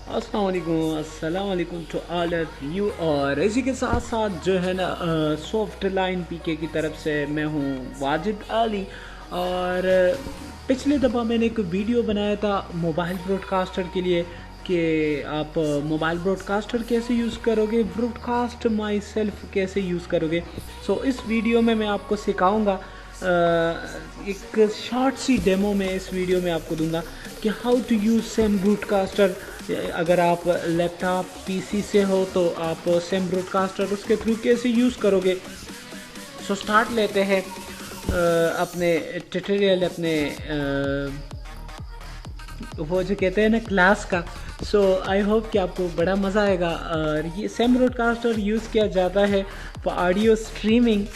अस्सलाम वालेकुम to all of you. और इसी के साथ साथ जो है ना सॉफ्ट लाइन पीके की तरफ से मैं हूँ वाजिद अली। और पिछले दफ़ा मैंने एक वीडियो बनाया था मोबाइल ब्रॉडकास्टर के लिए कि आप मोबाइल ब्रॉडकास्टर कैसे यूज़ करोगे, ब्रॉडकास्ट माई सेल्फ कैसे यूज़ करोगे। सो इस वीडियो में मैं आपको सिखाऊंगा, एक शॉर्ट सी डेमो में इस वीडियो में आपको दूंगा कि how to use same broadcaster. अगर आप लैपटॉप पीसी से हो तो आप सेम ब्रॉडकास्टर उसके थ्रू कैसे यूज़ करोगे। सो स्टार्ट लेते हैं अपने ट्यूटोरियल, अपने वो जो कहते हैं ना क्लास का। सो आई होप कि आपको बड़ा मज़ा आएगा। और ये सेम ब्रॉडकास्टर यूज़ किया जाता है for audio streaming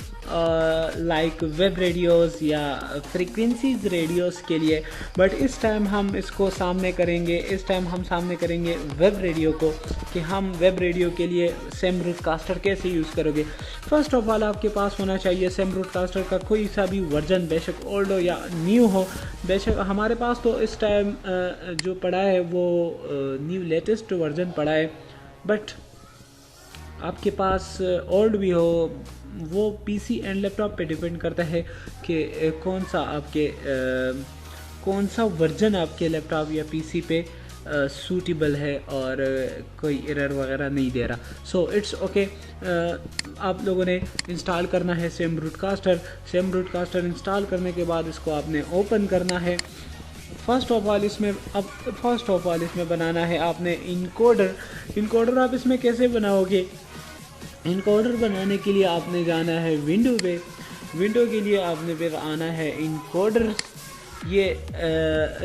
like web radios या फ्रीक्वेंसीज रेडियोज़ के लिए। बट इस टाइम हम इसको सामने करेंगे, इस टाइम हम सामने करेंगे वेब रेडियो को, कि हम वेब रेडियो के लिए सेम ब्रॉडकास्टर कैसे यूज़ करोगे। फ़र्स्ट ऑफ ऑल आपके पास होना चाहिए सेम ब्रॉडकास्टर का कोई सा भी वर्जन, बेशक ओल्ड हो या न्यू हो। बेशक हमारे पास तो इस टाइम जो पड़ा है वो न्यू लेटेस्ट वर्जन पड़ा है, बट आपके पास ओल्ड भी हो, वो पीसी एंड लैपटॉप पे डिपेंड करता है कि कौन सा वर्जन आपके लैपटॉप या पीसी पे सूटेबल है और कोई एरर वगैरह नहीं दे रहा। So it's okay. आप लोगों ने इंस्टॉल करना है सेम ब्रॉडकास्टर इंस्टॉल करने के बाद इसको आपने ओपन करना है। फर्स्ट ऑफ ऑल इसमें बनाना है आपने इनकोडर आप इसमें कैसे बनाओगे। इनकोडर बनाने के लिए आपने जाना है विंडो पे। विंडो के लिए आपने फिर आना है इनकोडर। ये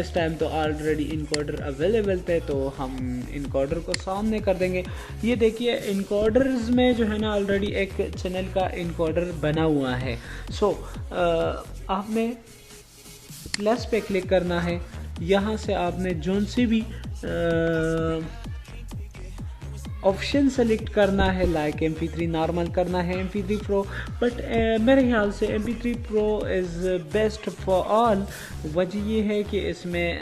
इस टाइम तो ऑलरेडी इनकोडर अवेलेबल थे, तो हम इनकोडर को सामने कर देंगे। ये देखिए इनकोडर्स में जो है ना ऑलरेडी एक चैनल का इनकोडर बना हुआ है। सो आपने प्लस पे क्लिक करना है। यहाँ से आपने जोन से भी ऑप्शन सेलेक्ट करना है, लाइक MP3 नॉर्मल करना है, MP3 प्रो। बट मेरे ख्याल से MP3 pro is best for all. वजह ये है कि इसमें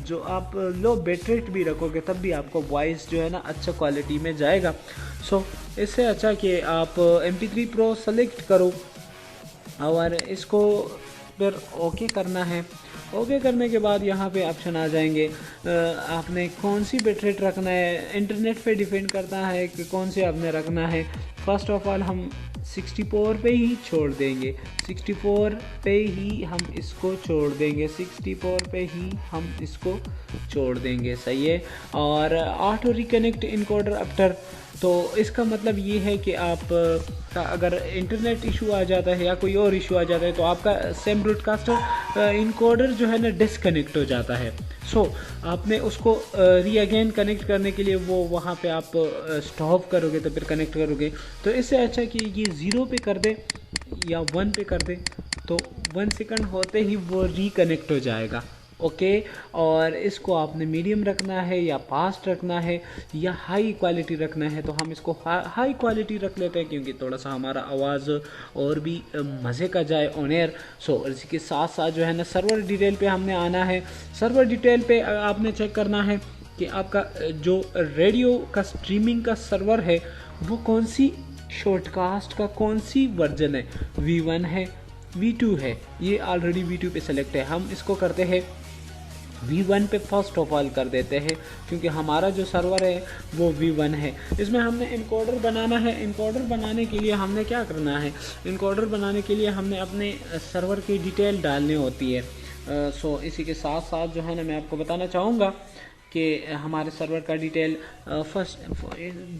जो आप लो बिटरेट भी रखोगे तब भी आपको वॉइस जो है ना अच्छा क्वालिटी में जाएगा। सो इससे अच्छा कि आप MP3 प्रो सेलेक्ट करो और इसको फिर ओके करना है। ओके करने के बाद यहाँ पे ऑप्शन आ जाएंगे। आपने कौन सी बिटरेट रखना है, इंटरनेट पे डिपेंड करता है कि कौन से आपने रखना है। फर्स्ट ऑफ ऑल हम 64 पे ही छोड़ देंगे, 64 पे ही हम इसको छोड़ देंगे, 64 पे ही हम इसको छोड़ देंगे। सही है। और ऑटो रिकनेक्ट इनकोडर आफ्टर, तो इसका मतलब ये है कि आप का अगर इंटरनेट इशू आ जाता है या कोई और इशू आ जाता है तो आपका सेम ब्रॉडकास्टर इनकोडर जो है ना डिसकनेक्ट हो जाता है। सो आपने उसको री अगेन कनेक्ट करने के लिए वो वहाँ पे आप स्टॉप करोगे तो फिर कनेक्ट करोगे। तो इससे अच्छा कि ये 0 पे कर दे या 1 पे कर दे, तो 1 सेकंड होते ही वो रिकनेक्ट हो जाएगा। ओके। और इसको आपने मीडियम रखना है या फास्ट रखना है या हाई क्वालिटी रखना है, तो हम इसको हाई क्वालिटी रख लेते हैं क्योंकि थोड़ा सा हमारा आवाज़ और भी मज़े का जाए ऑन एयर। सो इसी के साथ साथ जो है ना सर्वर डिटेल पे हमने आना है। सर्वर डिटेल पे आपने चेक करना है कि आपका जो रेडियो का स्ट्रीमिंग का सर्वर है वो कौन सी शॉर्टकास्ट का कौन सी वर्जन है, V1 है, V2 है। ये ऑलरेडी V2 पे सेलेक्ट है, हम इसको करते हैं V1 पे फर्स्ट ऑफ ऑल कर देते हैं क्योंकि हमारा जो सर्वर है वो V1 है। इसमें हमने इनकोडर बनाना है। इनकोडर बनाने के लिए हमने क्या करना है, इनकोडर बनाने के लिए हमने अपने सर्वर की डिटेल डालनी होती है। सो इसी के साथ साथ जो है ना मैं आपको बताना चाहूँगा कि हमारे सर्वर का detail first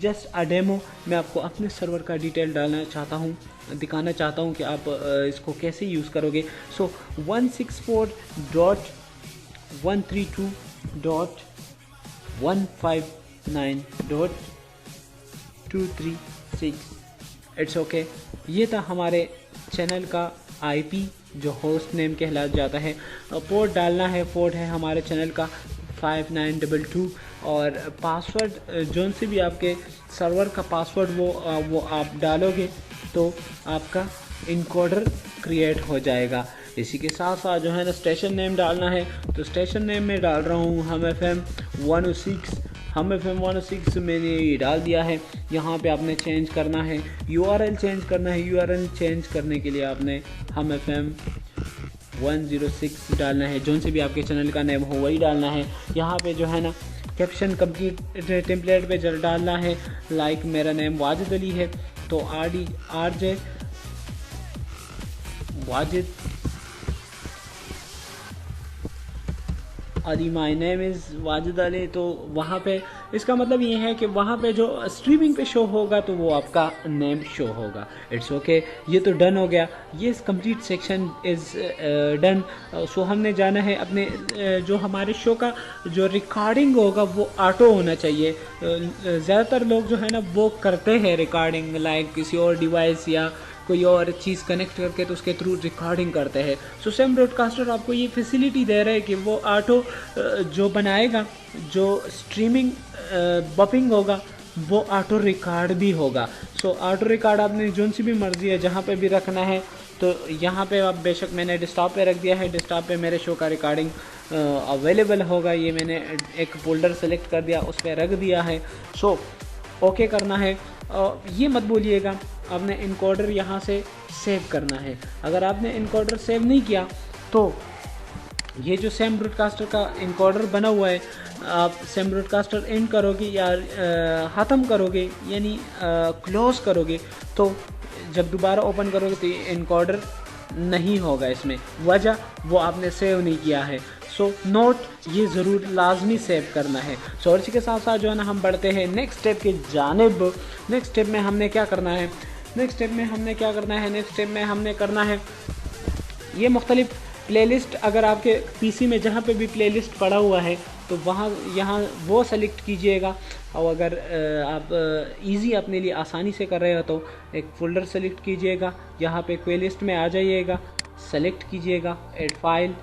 just a demo मैं आपको अपने सर्वर का डिटेल डालना चाहता हूँ, दिखाना चाहता हूँ कि आप इसको कैसे यूज़ करोगे। सो 164.132.159.236 इट्स ओके। ये था हमारे चैनल का IP जो होस्ट नेम कहला जाता है। पोर्ट डालना है, पोर्ट है हमारे चैनल का 5922 और पासवर्ड जोन से भी आपके सर्वर का पासवर्ड वो आप डालोगे तो आपका इनकोडर क्रिएट हो जाएगा। इसी के साथ साथ जो है ना स्टेशन नेम डालना है, तो स्टेशन नेम में डाल रहा हूँ हम FM हम FM 106 मैंने ये डाल दिया है। यहाँ पे आपने चेंज करना है, URL चेंज करना है। URL चेंज करने के लिए आपने हम FM 106 डालना है, जोन से भी आपके चैनल का नेम हो वही डालना है। यहाँ पे जो है ना कैप्शन कंप्लीट टेम्पलेट पे डालना है, लाइक मेरा नेम वाजिद अली है तो RJ Wajid Ali, my name is Wajid Ali. तो वहाँ पे इसका मतलब ये है कि वहाँ पे जो स्ट्रीमिंग पे शो होगा तो वो आपका नेम शो होगा। इट्स ओके, ये तो डन हो गया, ये कंप्लीट सेक्शन इज़ डन। सो हमने जाना है अपने जो हमारे शो का जो रिकॉर्डिंग होगा वो ऑटो होना चाहिए। ज़्यादातर लोग जो है ना वो करते हैं रिकॉर्डिंग, लाइक किसी और डिवाइस या कोई और चीज़ कनेक्ट करके तो उसके थ्रू रिकॉर्डिंग करते हैं। सो सेम ब्रॉडकास्टर आपको ये फैसिलिटी दे रहा है कि वो ऑटो जो बनाएगा, जो स्ट्रीमिंग बफिंग होगा वो ऑटो रिकॉर्ड भी होगा। सो ऑटो रिकॉर्ड आपने जोन सी भी मर्जी है जहाँ पे भी रखना है, तो यहाँ पे आप बेशक मैंने डेस्कटॉप पे रख दिया है, डेस्कटॉप पे मेरे शो का रिकॉर्डिंग अवेलेबल होगा। ये मैंने एक फोल्डर सेलेक्ट कर दिया, उस पर रख दिया है। सो ओके करना है। ये मत भूलिएगा आपने इनकोडर यहाँ से सेव करना है। अगर आपने इनकोडर सेव नहीं किया तो ये जो सेम ब्रॉडकास्टर का इनकोडर बना हुआ है, आप सेम ब्रॉडकास्टर एंड करोगे या ख़त्म करोगे यानी क्लोज करोगे तो जब दोबारा ओपन करोगे तो ये इनकोडर नहीं होगा इसमें, वजह वो आपने सेव नहीं किया है। सो नोट ये ज़रूर लाजमी सेव करना है। सो और इसी के साथ साथ जो है ना हम बढ़ते हैं नेक्स्ट स्टेप की जानिब। नेक्स्ट स्टेप में हमने क्या करना है, नेक्स्ट स्टेप में हमने करना है ये मुख्तलिफ प्लेलिस्ट। अगर आपके पीसी में जहाँ पे भी प्लेलिस्ट पड़ा हुआ है तो वहाँ यहाँ वो सेलेक्ट कीजिएगा, और अगर आप इजी अपने लिए आसानी से कर रहे हो तो एक फ़ोल्डर सेलेक्ट कीजिएगा, यहाँ पे प्लेलिस्ट में आ जाइएगा, सेलेक्ट कीजिएगा ऐड फाइल।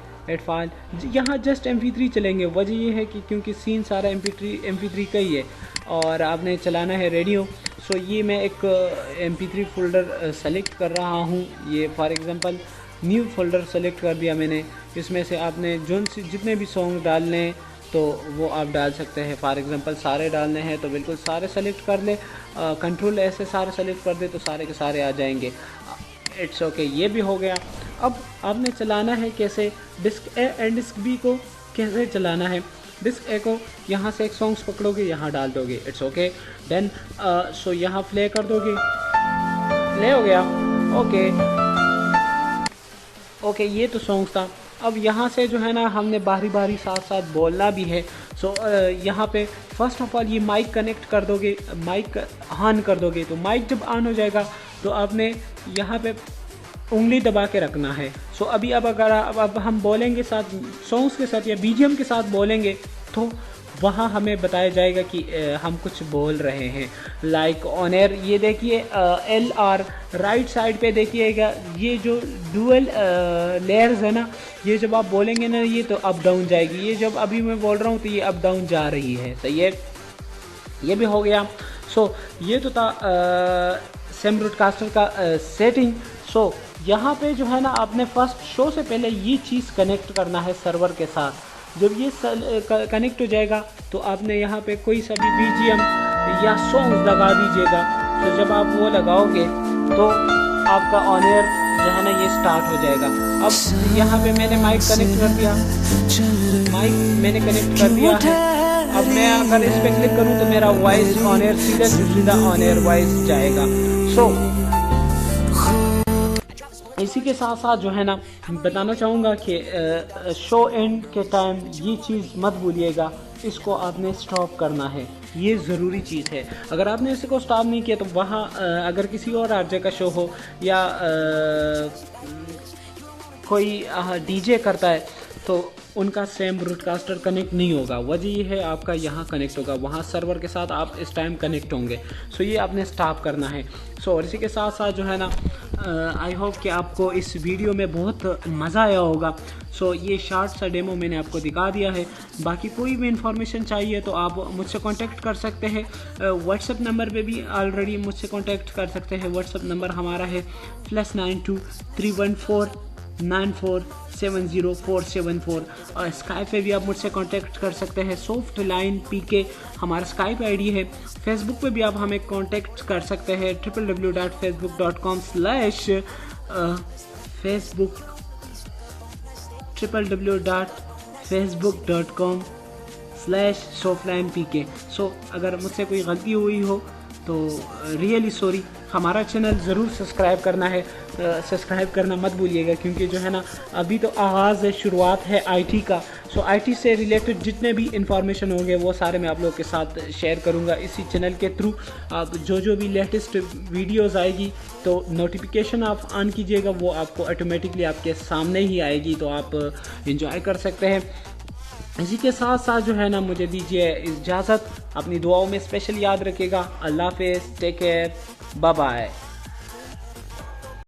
यहाँ जस्ट MP3 चलेंगे। वजह ये है कि क्योंकि सीन सारा MP3 का ही है और आपने चलाना है रेडियो। सो ये मैं एक MP3 फोल्डर सेलेक्ट कर रहा हूँ। ये for example new folder select कर दिया मैंने। इसमें से आपने जितने भी सॉन्ग डालने हैं तो वो आप डाल सकते हैं। फॉर एग्ज़ाम्पल सारे डालने हैं तो बिल्कुल सारे सेलेक्ट कर ले, कंट्रोल ऐसे सारे सेलेक्ट कर दे तो सारे के सारे आ जाएंगे। इट्स ओके, ये भी हो गया। अब आपने चलाना है कैसे, disk A and disk B को कैसे चलाना है। डिस्क ए को यहाँ से एक सॉन्ग्स पकड़ोगे, यहाँ डाल दोगे। इट्स ओके देन सो यहाँ प्ले कर दोगे, प्ले हो गया। ओके ये तो सॉन्ग्स था। अब यहाँ से जो है ना हमने बारी बारी साथ साथ बोलना भी है। सो यहाँ पे फर्स्ट ऑफ ऑल ये माइक कनेक्ट कर दोगे, माइक ऑन कर दोगे। तो माइक जब ऑन हो जाएगा तो आपने यहाँ पे उंगली दबा के रखना है। सो अभी अगर अब हम बोलेंगे साथ सॉन्ग्स के साथ या BGM के साथ बोलेंगे तो वहाँ हमें बताया जाएगा कि हम कुछ बोल रहे हैं। लाइक ऑन एयर ये देखिए LR राइट साइड पे देखिएगा, ये जो डुअल लेयर्स है ना, ये जब आप बोलेंगे ना ये तो अप डाउन जाएगी। ये जब अभी मैं बोल रहा हूँ तो ये अप डाउन जा रही है। सही है, ये भी हो गया। सो ये तो था सेम ब्रॉडकास्टर का सेटिंग। सो यहाँ पे जो है ना आपने फर्स्ट शो से पहले ये चीज़ कनेक्ट करना है सर्वर के साथ। जब ये कनेक्ट हो जाएगा तो आपने यहाँ पे कोई सा भी BGM या सॉन्ग्स लगा दीजिएगा। तो जब आप वो लगाओगे तो आपका ऑन एयर जो है ना ये स्टार्ट हो जाएगा। अब यहाँ पे मैंने माइक कनेक्ट कर दिया, है। अब मैं अगर इस पर क्लिक करूँ तो मेरा वॉइस ऑन एयर सीधा ऑन एयर वॉइस जाएगा। सो इसी के साथ साथ जो है ना बताना चाहूँगा कि शो एंड के टाइम ये चीज़ मत भूलिएगा, इसको आपने स्टॉप करना है। ये ज़रूरी चीज़ है। अगर आपने इसको स्टॉप नहीं किया तो वहाँ अगर किसी और RJ का शो हो या कोई DJ करता है तो उनका सेम ब्रॉडकास्टर कनेक्ट नहीं होगा। वजह ये है आपका यहाँ कनेक्ट होगा, वहाँ सर्वर के साथ आप इस टाइम कनेक्ट होंगे। सो ये आपने स्टॉप करना है। सो और इसी के साथ साथ जो है ना आई होप कि आपको इस वीडियो में बहुत मज़ा आया होगा। सो ये शॉर्ट सा डेमो मैंने आपको दिखा दिया है। बाकी कोई भी इंफॉर्मेशन चाहिए तो आप मुझसे कांटेक्ट कर सकते हैं। व्हाट्सएप नंबर पे भी ऑलरेडी मुझसे कांटेक्ट कर सकते हैं। व्हाट्सएप नंबर हमारा है +92 314 94 70474। और स्काइप पे भी आप मुझसे कांटेक्ट कर सकते हैं, सॉफ्ट लाइन PK हमारा स्काइप आईडी है। फेसबुक पे भी आप हमें कांटेक्ट कर सकते हैं www.facebook.com/softlinepk। सो अगर मुझसे कोई गलती हुई हो तो रियली सॉरी। हमारा चैनल ज़रूर सब्सक्राइब करना है, सब्सक्राइब करना मत भूलिएगा, क्योंकि जो है ना अभी तो आगाज़ है, शुरुआत है IT का। सो IT से रिलेटेड जितने भी इंफॉर्मेशन होंगे वो सारे मैं आप लोगों के साथ शेयर करूंगा इसी चैनल के थ्रू। आप जो भी लेटेस्ट वीडियोस आएगी तो नोटिफिकेशन आप ऑन कीजिएगा, वो आपको ऑटोमेटिकली आपके सामने ही आएगी, तो आप इंजॉय कर सकते हैं। इसी के साथ साथ जो है ना मुझे दीजिए इजाज़त, अपनी दुआओं में स्पेशल याद रखिएगा। अल्लाह हाफ़िज़, टेक केयर, बाय बाय।